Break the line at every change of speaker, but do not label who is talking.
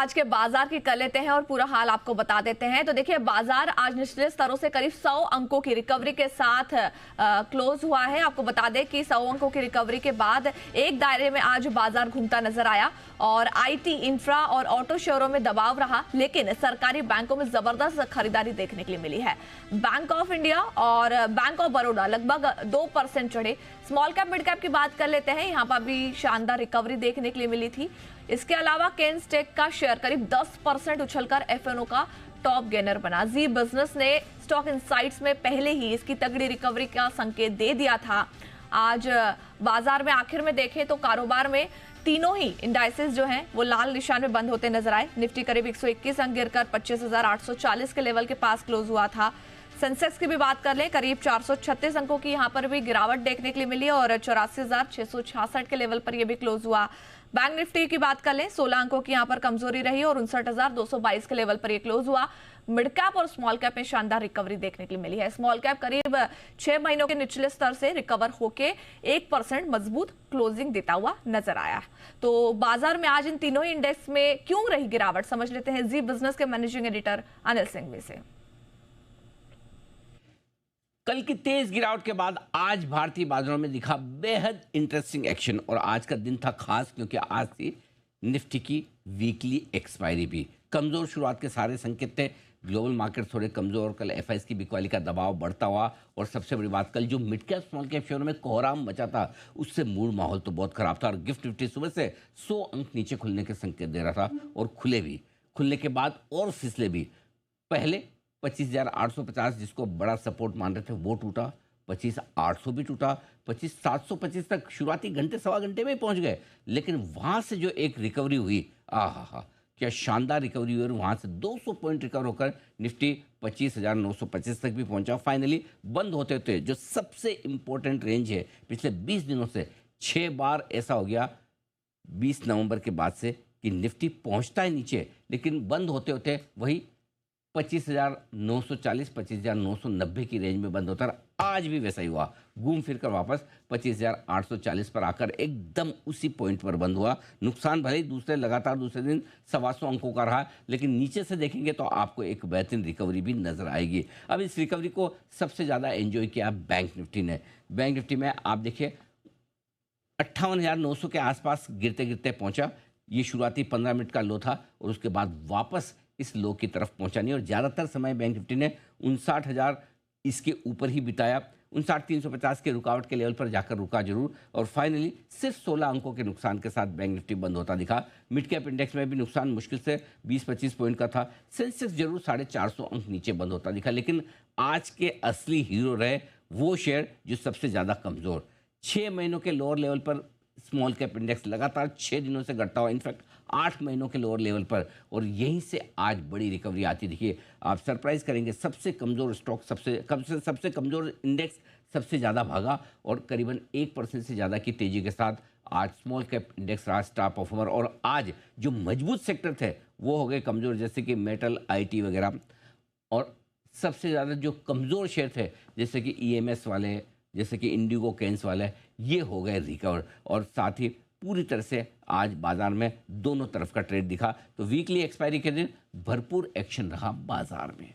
आज के बाजार की कर लेते हैं और पूरा हाल आपको बता देते हैं। तो देखिए, बाजार आज निचले स्तरों से करीब 100 अंकों की रिकवरी के साथ क्लोज हुआ है। आपको बता दें कि 100 अंकों की रिकवरी के बाद एक दायरे में आज बाजार घूमता नजर आया और आईटी, इंफ्रा और ऑटो शेयरों में दबाव रहा, लेकिन सरकारी बैंकों में जबरदस्त खरीदारी देखने के लिए मिली है। बैंक ऑफ इंडिया और बैंक ऑफ बड़ौदा लगभग 2% चढ़े। स्मॉल कैप मिड कैप की बात कर लेते हैं, यहाँ पर भी शानदार रिकवरी देखने के लिए मिली थी। इसके अलावा केन्सटेक का शेयर करीब 10% उछलकर एफएनओ का टॉप गेनर बना। जी बिजनेस ने स्टॉक इनसाइट्स में पहले ही इसकी तगड़ी रिकवरी का संकेत दे दिया था। आज बाजार में आखिर में देखें तो कारोबार में तीनों ही इंडाइसेस जो हैं वो लाल निशान में बंद होते नजर आए। निफ्टी करीब 121 अंक गिरकर 25,840 के लेवल के पास क्लोज हुआ था। सेंसेक्स की भी बात कर लें, करीब 436 अंकों की यहां पर भी गिरावट देखने के लिए मिली और 84,666 के लेवल पर यह भी क्लोज हुआ। बैंक निफ्टी की बात कर लें, 16 अंकों की यहां पर कमजोरी रही और 59,222 के लेवल पर यह क्लोज हुआ। मिड कैप और स्मॉल कैप में शानदार रिकवरी देखने के लिए मिली है। स्मॉल कैप करीब 6 महीनों के निचले स्तर से रिकवर होके 1% मजबूत क्लोजिंग देता हुआ नजर आया। तो बाजार में आज इन तीनों ही इंडेक्स में क्यों रही गिरावट, समझ लेते हैं जी बिजनेस के मैनेजिंग एडिटर अनिल सिंघवी से।
कल की तेज गिरावट के बाद आज भारतीय बाजारों में दिखा बेहद इंटरेस्टिंग एक्शन और आज का दिन था खास क्योंकि आज थी निफ्टी की वीकली एक्सपायरी भी। कमजोर शुरुआत के सारे संकेत थे। ग्लोबल मार्केट थोड़े कमजोर, कल एफआईएस की बिकवाली का दबाव बढ़ता हुआ और सबसे बड़ी बात कल जो मिड कैप स्मॉल कैप शेयरों में कोहराम मचा था उससे मूड माहौल तो बहुत खराब था और गिफ्ट निफ्टी सुबह से 100 अंक नीचे खुलने के संकेत दे रहा था और खुले भी। खुलने के बाद और फिसले भी। पहले 25,850 जिसको बड़ा सपोर्ट मान रहे थे वो टूटा, 25,800 भी टूटा, 25,725 तक शुरुआती घंटे सवा घंटे में पहुंच गए। लेकिन वहां से जो एक रिकवरी हुई, आहा क्या शानदार रिकवरी हुई और वहां से 200 पॉइंट रिकवर होकर निफ्टी 25,925 तक भी पहुंचा। फाइनली बंद होते होते जो सबसे इंपॉर्टेंट रेंज है पिछले 20 दिनों से 6 बार ऐसा हो गया 20 नवंबर के बाद से कि निफ्टी पहुंचता है नीचे लेकिन बंद होते होते वही 25,940 25,990 की रेंज में बंद होता है। आज भी वैसा ही हुआ, घूम फिर कर वापस 25,840 पर आकर एकदम उसी पॉइंट पर बंद हुआ। नुकसान भले ही दूसरे दिन 125 अंकों का रहा लेकिन नीचे से देखेंगे तो आपको एक बेहतरीन रिकवरी भी नजर आएगी। अब इस रिकवरी को सबसे ज़्यादा एंजॉय किया बैंक निफ्टी ने। बैंक निफ्टी में आप देखिए 58,900 के आसपास गिरते गिरते पहुंचा। ये शुरुआती 15 मिनट का लो था और उसके बाद वापस इस लो की तरफ पहुंचा नहीं और ज़्यादातर समय बैंक निफ्टी ने 59,000 इसके ऊपर ही बिताया। 59,350 के रुकावट के लेवल पर जाकर रुका जरूर और फाइनली सिर्फ 16 अंकों के नुकसान के साथ बैंक निफ्टी बंद होता दिखा। मिड कैप इंडेक्स में भी नुकसान मुश्किल से 20-25 पॉइंट का था। सेंसेक्स जरूर 450 अंक नीचे बंद होता दिखा लेकिन आज के असली हीरो रहे वो शेयर जो सबसे ज़्यादा कमज़ोर। 6 महीनों के लोअर लेवल पर स्मॉल कैप इंडेक्स लगातार 6 दिनों से घटता हुआ, इनफैक्ट 8 महीनों के लोअर लेवल पर, और यहीं से आज बड़ी रिकवरी आती दिखिए। आप सरप्राइज करेंगे, सबसे कमज़ोर स्टॉक सबसे कमज़ोर इंडेक्स सबसे ज़्यादा भागा और करीबन 1% से ज़्यादा की तेज़ी के साथ आज स्मॉल कैप इंडेक्स रहा स्टार परफॉर्मर। और आज जो मजबूत सेक्टर थे वो हो गए कमज़ोर, जैसे कि मेटल, आईटी वगैरह, और सबसे ज़्यादा जो कमज़ोर शेयर थे जैसे कि ईएमएस वाले, जैसे कि इंडिगो केन्स वाले, ये हो गए रिकवर। और साथ ही पूरी तरह से आज बाजार में दोनों तरफ का ट्रेड दिखा। तो वीकली एक्सपायरी के दिन भरपूर एक्शन रहा बाजार में।